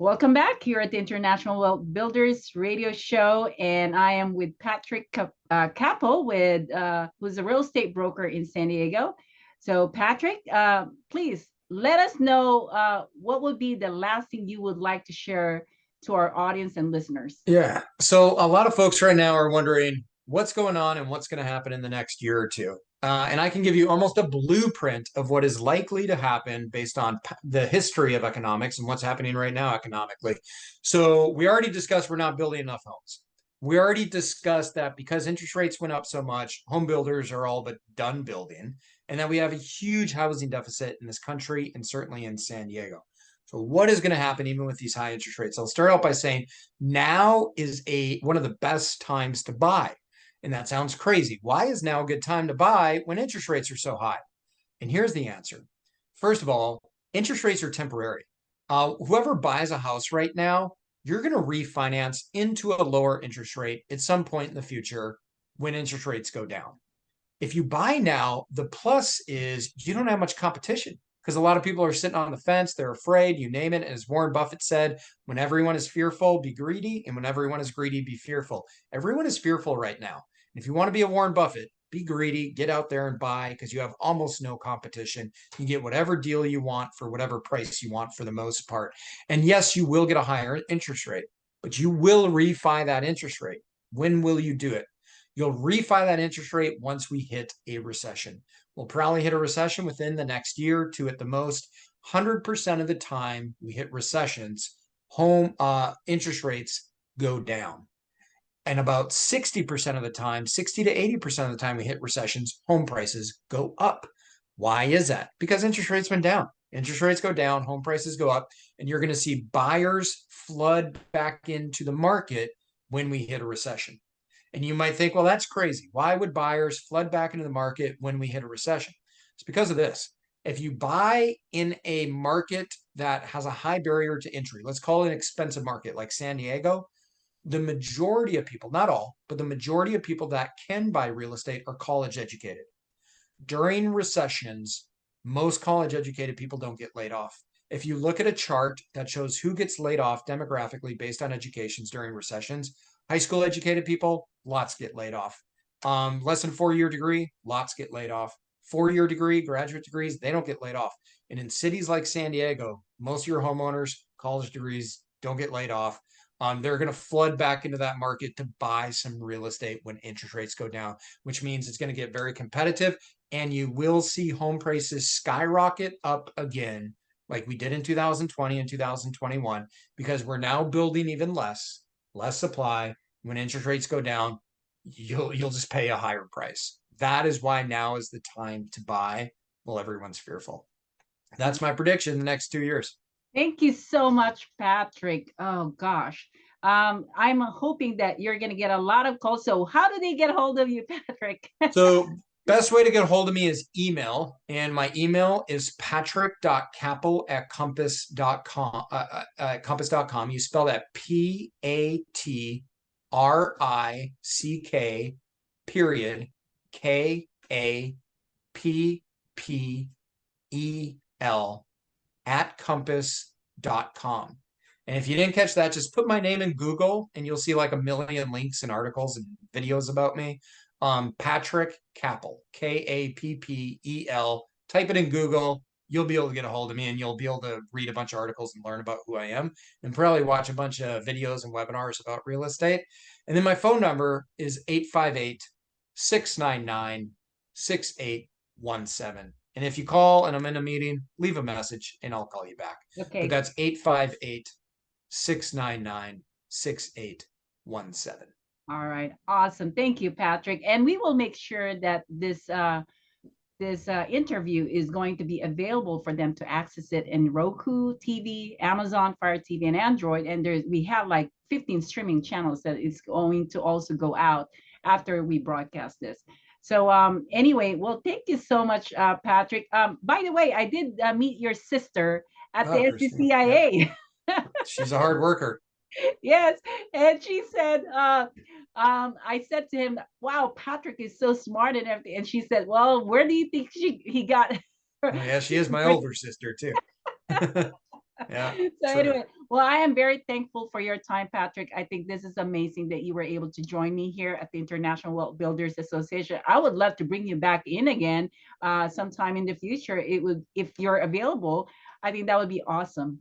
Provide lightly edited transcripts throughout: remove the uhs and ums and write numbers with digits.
Welcome back here at the International Wealth Builders Radio Show, and I am with Patrick Kappell, who's a real estate broker in San Diego. So, Patrick, please let us know what would be the last thing you would like to share to our audience and listeners. Yeah. So a lot of folks right now are wondering what's going on and what's going to happen in the next year or two. And I can give you almost a blueprint of what is likely to happen based on the history of economics and what's happening right now economically. So we already discussed we're not building enough homes. We already discussed that because interest rates went up so much, home builders are all but done building, and that we have a huge housing deficit in this country and certainly in San Diego. So what is going to happen even with these high interest rates? I'll start out by saying now is one of the best times to buy. And that sounds crazy. Why is now a good time to buy when interest rates are so high? And here's the answer. First of all, interest rates are temporary. Whoever buys a house right now, you're going to refinance into a lower interest rate at some point in the future when interest rates go down. If you buy now, the plus is you don't have much competition because a lot of people are sitting on the fence. They're afraid, you name it. And as Warren Buffett said, when everyone is fearful, be greedy. And when everyone is greedy, be fearful. Everyone is fearful right now. If you want to be a Warren Buffett, be greedy, get out there and buy because you have almost no competition. You get whatever deal you want for whatever price you want for the most part. And yes, you will get a higher interest rate, but you will refi that interest rate. When will you do it? You'll refi that interest rate once we hit a recession. We'll probably hit a recession within the next year or two at the most. 100% of the time we hit recessions, home interest rates go down. And about 60% of the time, 60 to 80% of the time we hit recessions, home prices go up. Why is that? Because interest rates went down. Interest rates go down, home prices go up, and you're going to see buyers flood back into the market when we hit a recession. And you might think, well, that's crazy. Why would buyers flood back into the market when we hit a recession? It's because of this. If you buy in a market that has a high barrier to entry, let's call it an expensive market like San Diego, the majority of people, not all, but the majority of people that can buy real estate are college educated. During recessions, most college educated people don't get laid off. If you look at a chart that shows who gets laid off demographically based on educations during recessions, high school educated people, lots get laid off. Less than 4-year degree, lots get laid off. 4-year degree, graduate degrees, they don't get laid off. And in cities like San Diego, most of your homeowners, college degrees, don't get laid off. They're going to flood back into that market to buy some real estate when interest rates go down, which means it's going to get very competitive and you will see home prices skyrocket up again like we did in 2020 and 2021 because we're now building even less supply. When interest rates go down, you'll just pay a higher price. That is why now is the time to buy while everyone's fearful. That's my prediction in the next 2 years. Thank you so much, Patrick. Oh gosh. I'm hoping that you're going to get a lot of calls. So how do they get a hold of you, Patrick? So best way to get a hold of me is email. And my email is patrick.kappell@compass.com. Compass.com. You spell that PATRICK period KAPPEL @compass.com. And if you didn't catch that, just put my name in Google and you'll see like a million links and articles and videos about me. Patrick Kappell, KAPPEL. Type it in Google. You'll be able to get a hold of me and you'll be able to read a bunch of articles and learn about who I am and probably watch a bunch of videos and webinars about real estate. And then my phone number is 858-699-6817. And if you call and I'm in a meeting, leave a message and I'll call you back. Okay. But that's 858-699-6817. All right. Awesome. Thank you, Patrick. And we will make sure that this interview is going to be available for them to access it in Roku TV, Amazon Fire TV, and Android. And we have like 15 streaming channels that is going to also go out after we broadcast this. So anyway, well, thank you so much, Patrick. By the way, I did meet your sister at the SCCIA. Yeah. She's a hard worker. Yes. And she said, I said to him, wow, Patrick is so smart and everything. And she said, well, where do you think he got? Yeah, she is my older sister too. Yeah. So anyway, Well, I am very thankful for your time, Patrick. I think this is amazing that you were able to join me here at the International Wealth Builders Association. I would love to bring you back in again sometime in the future. It would, if you're available. I think that would be awesome.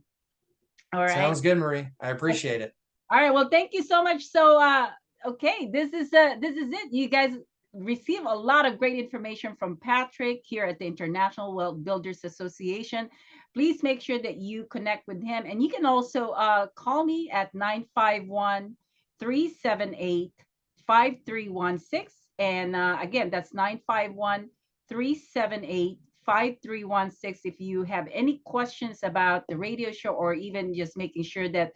All right. Sounds good, Marie. I appreciate it. All right. Well, thank you so much. So, okay, this is it. You guys receive a lot of great information from Patrick here at the International Wealth Builders Association. Please make sure that you connect with him, and you can also call me at 951-378-5316. And again, that's 951-378-5316. If you have any questions about the radio show, or even just making sure that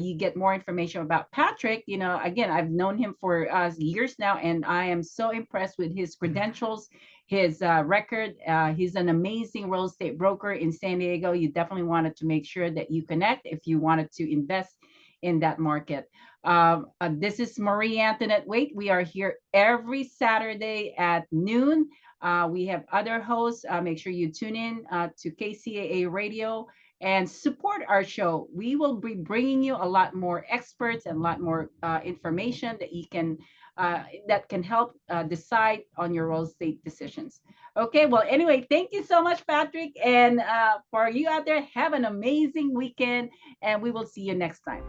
you get more information about Patrick. Again, I've known him for years now, and I am so impressed with his credentials, his record. He's an amazing real estate broker in San Diego. You definitely wanted to make sure that you connect if you wanted to invest in that market. This is Marie Antoinette Waite. We are here every Saturday at noon. We have other hosts. Make sure you tune in to KCAA Radio and support our show. We will be bringing you a lot more experts and a lot more information that you can that can help decide on your real estate decisions. Okay, well, anyway, thank you so much, Patrick, and for you out there, have an amazing weekend, and we will see you next time.